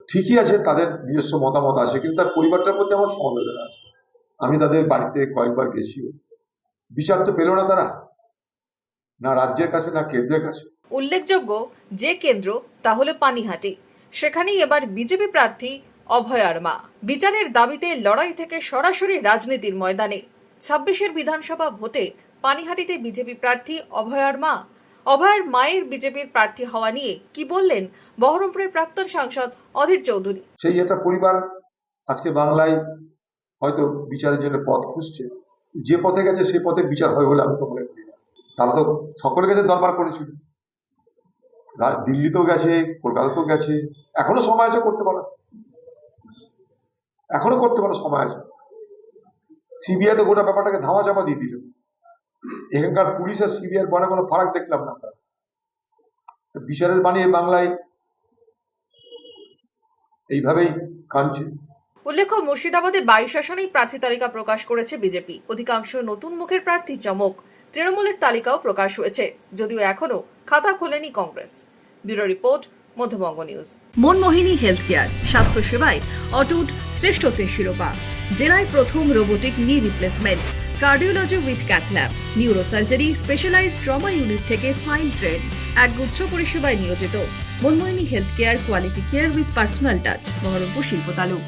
ঠিকই আছে, তাদের নিজস্ব মতামত আছে, কিন্তু তার পরিবারটার প্রতি আমার সমবেদনা আছে। আমি তাদের বাড়িতে কয়েকবার গেছিও, বিচার তো পেল না তারা, না রাজ্যের কাছে না কেন্দ্রের কাছে। উল্লেখযোগ্য যে কেন্দ্র তা হলো পানিহাটি। সেখানেই এবার বিজেপি প্রার্থী অভয়ার মা। বিচারের দাবিতে লড়াই থেকে সরাসরি রাজনীতির ময়দানে 26-এর বিধানসভা ভোটে পানিহাটিতে বিজেপি প্রার্থী অভয়ার মা। অভয়ার মায়ের বিজেপির প্রার্থী হওয়া নিয়ে কি বললেন বহরমপুরের প্রাক্তন সাংসদ অধীর চৌধুরী। সেই একটা পরিবার আজকে বাংলায় হয়তো বিচারের জন্য পথ খুঁজছে, যে পথে গেছে সেই পথের বিচার হয় বলে আমি তো মনে করি না। তারা তো সকলের কাছে দরবার করেছিল, দিল্লিতেও গেছে, কলকাতাতেও গেছে, এখনো সময় আছে করতে পারো, এখনো করতে পারো, সময় আছে। সিবিআই তো গোটা ব্যাপারটাকে ধামা চাপা দিয়ে দিল। এখানকার পুলিশ আর সিবিআই বনে কোনো ফারাক দেখলাম না আমরা। বিচারের বাণী বাংলায় এইভাবেই কাঁদছে। উল্লেখ্য, মুর্শিদাবাদে 22 আসনেই প্রার্থী তালিকা প্রকাশ করেছে বিজেপি। অধিকাংশ নতুন মুখের প্রার্থী চমক। তৃণমূলের তালিকাও প্রকাশ হয়েছে, যদিও এখনো খাতা খোলেনি Congress. Bureau report, Madhyabanga news. Manmohini health care, স্বাস্থ্য সেবায় অটুট শ্রেষ্ঠত্বের শিরোপা। জেলায় প্রথম robotic knee replacement, cardiology with cath lab, neurosurgery, specialized trauma unit থেকে স্পাইন ট্রেন, একগুচ্ছ পরিষেবায় নিয়োজিত। Manmohini health care, quality care with personal touch, Baharampur শিল্প তালুক।